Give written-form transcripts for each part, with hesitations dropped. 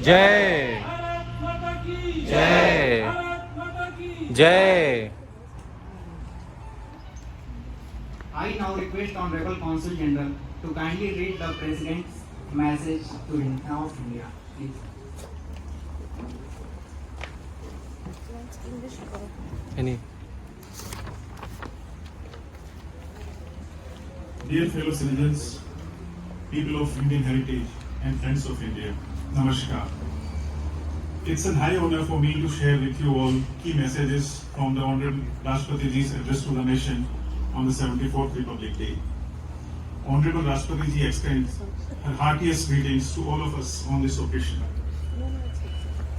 जय जय जय. I now request Honorable Consul General to kindly read the President's message to India. Please. Any? Dear fellow citizens, people of Indian heritage and friends of India, Namaskar. It's an high honor for me to share with you all key messages from the Honorable Rashtrapati Ji's address to the nation on the 74th Republic Day. Honorable Rashtrapati Ji extends her heartiest greetings to all of us on this occasion.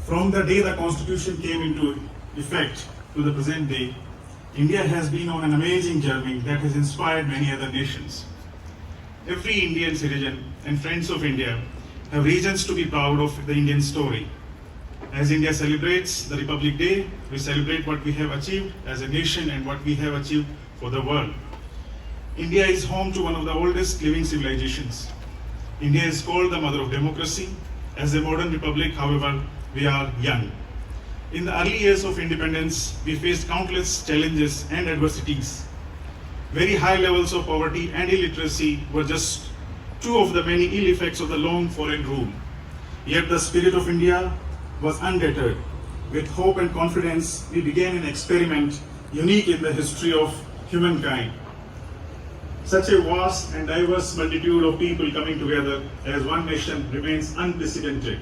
From the day the Constitution came into effect to the present day, India has been on an amazing journey that has inspired many other nations. Every Indian citizen and friends of India have reasons to be proud of the Indian story. As India celebrates the Republic Day, we celebrate what we have achieved as a nation and what we have achieved for the world. India is home to one of the oldest living civilizations. India is called the mother of democracy. As a modern republic, however, we are young. In the early years of independence, we faced countless challenges and adversities. Very high levels of poverty and illiteracy were just two of the many ill effects of the long foreign rule. Yet the spirit of India was undeterred. With hope and confidence, we began an experiment unique in the history of humankind. Such a vast and diverse multitude of people coming together as one nation remains unprecedented.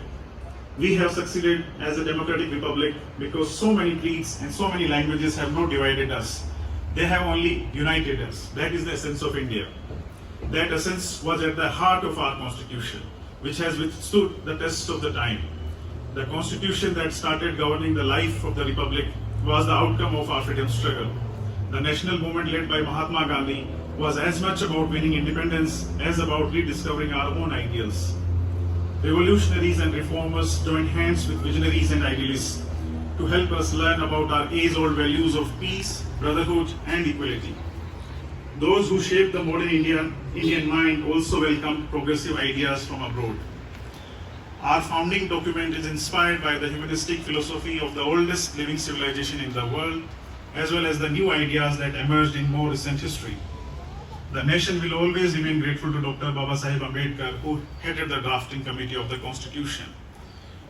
We have succeeded as a democratic republic because so many creeds and so many languages have not divided us. They have only united us. That is the essence of India. That essence was at the heart of our constitution, which has withstood the test of the time. The constitution that started governing the life of the republic was the outcome of our freedom struggle. The national movement led by Mahatma Gandhi was as much about winning independence as about rediscovering our own ideals. Revolutionaries and reformers joined hands with visionaries and idealists to help us learn about our age-old values of peace, brotherhood, and equality. Those who shaped the modern Indian mind also welcomed progressive ideas from abroad. Our founding document is inspired by the humanistic philosophy of the oldest living civilization in the world, as well as the new ideas that emerged in more recent history. The nation will always remain grateful to Dr. Babasaheb Ambedkar, who headed the drafting committee of the Constitution.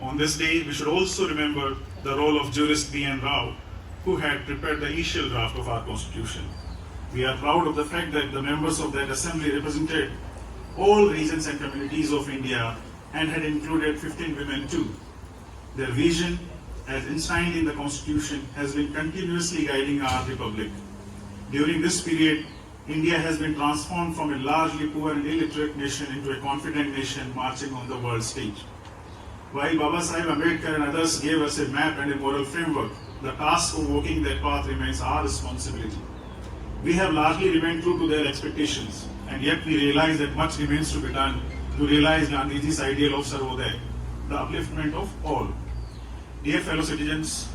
On this day, we should also remember the role of jurist B.N. Rao, who had prepared the initial draft of our Constitution. We are proud of the fact that the members of that assembly represented all regions and communities of India and had included 15 women too. Their vision, as enshrined in the Constitution, has been continuously guiding our republic. During this period, India has been transformed from a largely poor and illiterate nation into a confident nation marching on the world stage. While Babasaheb Ambedkar and others gave us a map and a moral framework, the task of walking that path remains our responsibility. We have largely remained true to their expectations, and yet we realize that much remains to be done to realize Gandhiji's ideal of Sarvodaya, the upliftment of all. Dear fellow citizens,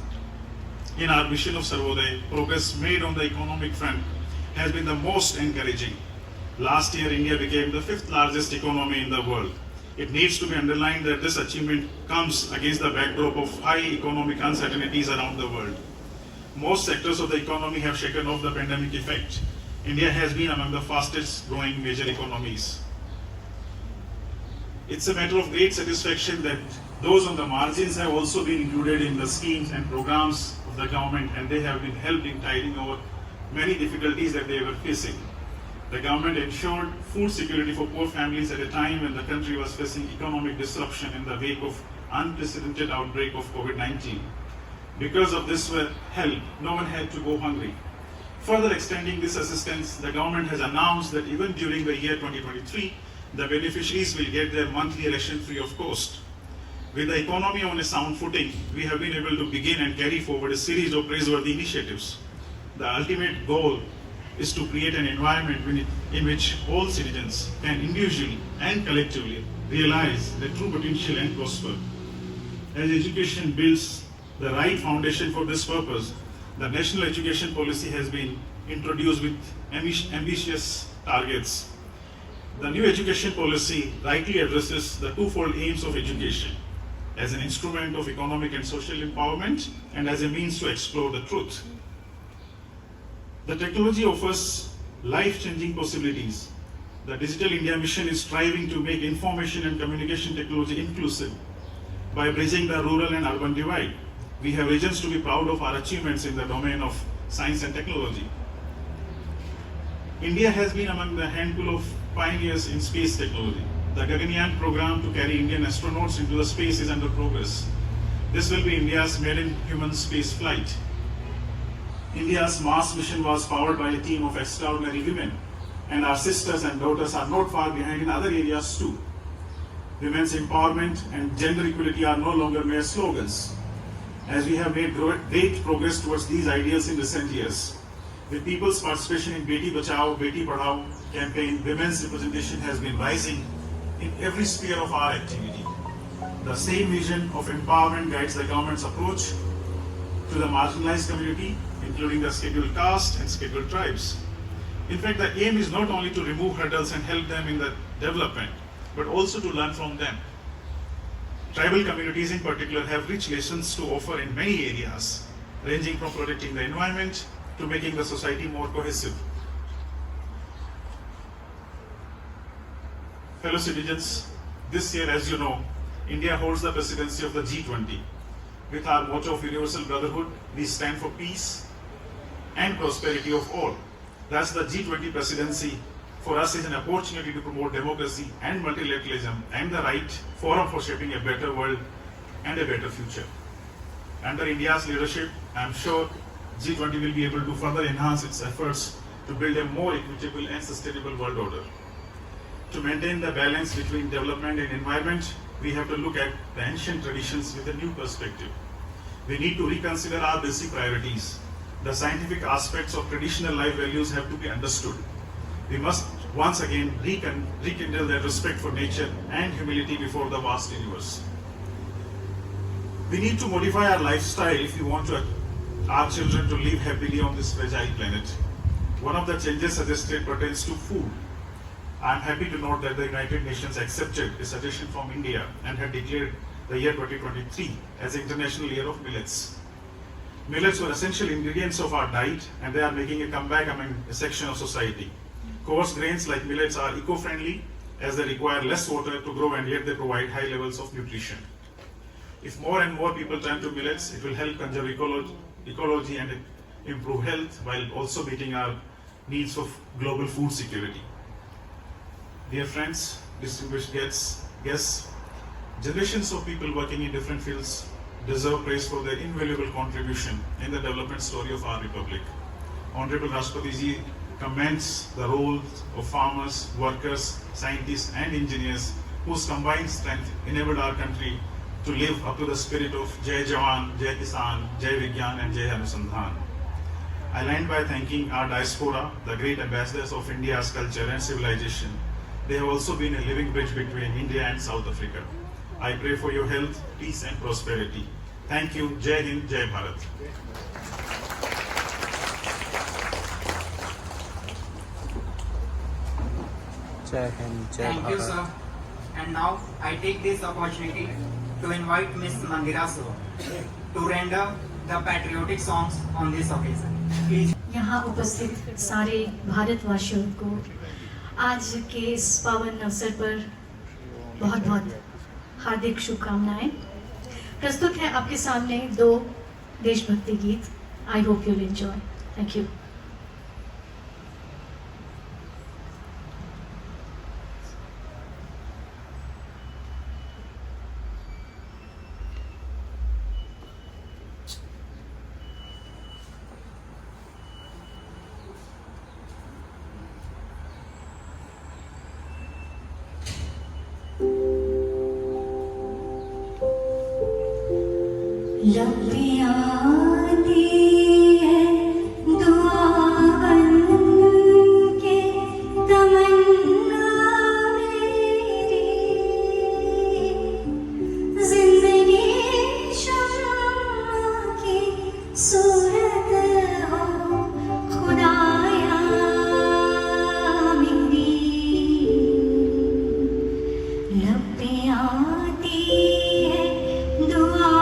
in our mission of Sarvodaya, progress made on the economic front has been the most encouraging. Last year, India became the 5th largest economy in the world. It needs to be underlined that this achievement comes against the backdrop of high economic uncertainties around the world. most sectors of the economy have shaken off the pandemic effect, India has been among the fastest growing major economies. It's a matter of great satisfaction that those on the margins have also been included in the schemes and programs of the government, and they have been helped in tiding over many difficulties that they were facing. The government ensured food security for poor families at a time when the country was facing economic disruption in the wake of unprecedented outbreak of COVID-19. Because of this help, no one had to go hungry. Further extending this assistance, the government has announced that even during the year 2023, the beneficiaries will get their monthly ration free of cost. With the economy on a sound footing, we have been able to begin and carry forward a series of praiseworthy initiatives. The ultimate goal is to create an environment in which all citizens can individually and collectively realize their true potential and prosper. As education builds the right foundation for this purpose, the national education policy has been introduced with ambitious targets. The new education policy rightly addresses the twofold aims of education as an instrument of economic and social empowerment and as a means to explore the truth. The technology offers life-changing possibilities. The Digital India mission is striving to make information and communication technology inclusive by bridging the rural and urban divide. We have reasons to be proud of our achievements in the domain of science and technology. India has been among the handful of pioneers in space technology. The Gaganyaan program to carry Indian astronauts into the space is under progress. This will be India's maiden human space flight. India's Mars mission was powered by a team of extraordinary women, and our sisters and daughters are not far behind in other areas too. Women's empowerment and gender equality are no longer mere slogans, as we have made great progress towards these ideals in recent years. With people's participation in Beti Bachao, Beti Padhao campaign, women's representation has been rising in every sphere of our activity. The same vision of empowerment guides the government's approach to the marginalized community, including the scheduled caste and scheduled tribes. In fact, the aim is not only to remove hurdles and help them in the development, but also to learn from them. Tribal communities in particular have rich lessons to offer in many areas, ranging from protecting the environment to making the society more cohesive. Fellow citizens, this year, as you know, India holds the presidency of the G20. With our motto of universal brotherhood, we stand for peace and prosperity of all. Thus, the G20 presidency for us is an opportunity to promote democracy and multilateralism and the right forum for shaping a better world and a better future. Under India's leadership, I am sure G20 will be able to further enhance its efforts to build a more equitable and sustainable world order. To maintain the balance between development and environment, we have to look at the ancient traditions with a new perspective. We need to reconsider our basic priorities. The scientific aspects of traditional life values have to be understood. We must once again rekindle that respect for nature and humility before the vast universe. We need to modify our lifestyle if we want our children to live happily on this fragile planet. One of the changes suggested pertains to food. I am happy to note that the United Nations accepted a suggestion from India and had declared the year 2023 as International Year of Millets. Millets were essential ingredients of our diet, and they are making a comeback among a section of society. Coarse grains like millets are eco-friendly as they require less water to grow, and yet they provide high levels of nutrition. If more and more people turn to millets, it will help conserve ecology and improve health while also meeting our needs of global food security. Dear friends, distinguished guests, generations of people working in different fields deserve praise for their invaluable contribution in the development story of our republic. Honorable Rashtrapati Ji commends the roles of farmers, workers, scientists and engineers whose combined strength enabled our country to live up to the spirit of Jai Jawan, Jai Kisan, Jai Vigyan and Jai Anusandhan. I end by thanking our diaspora, the great ambassadors of India's culture and civilization. They have also been a living bridge between India and South Africa. I pray for your health, peace and prosperity. Thank you. Jai Hind, Jai Bharat. Jai Hind, Jai Thank you, Bharat. sir. And now I take this opportunity to invite Ms. Mandira Sur to render the patriotic songs on this occasion. Please. यहाँ उपस्थित सारे भारतवासियों को आज के इस पावन अवसर पर बहुत बहुत हार्दिक शुभकामनाएं। प्रस्तुत है आपके सामने 2 देशभक्ति गीत। I hope you will enjoy. Thank you. लपिया दी है दुआ बन के तमन्ना मेरी, जिंदगी शम्मा की सूरत हो खुदाया मेरी। लपिया दी है दुआ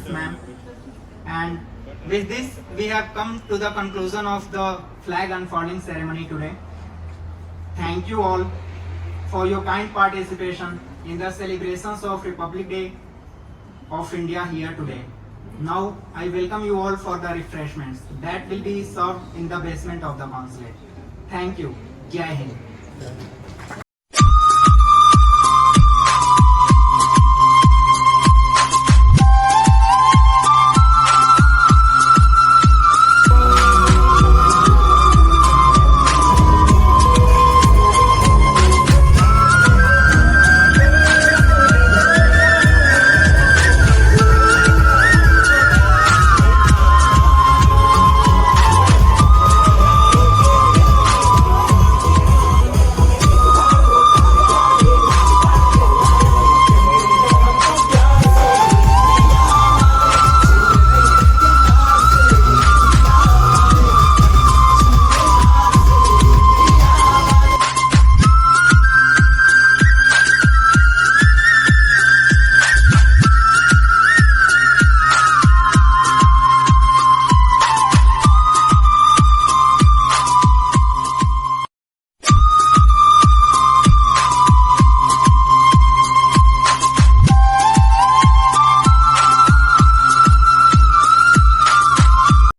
Congratulations, ma'am. And with this, we have come to the conclusion of the flag unfurling ceremony today. Thank you all for your kind participation in the celebrations of Republic Day of India here today. Now, I welcome you all for the refreshments that will be served in the basement of the consulate. Thank you. Jai Hind.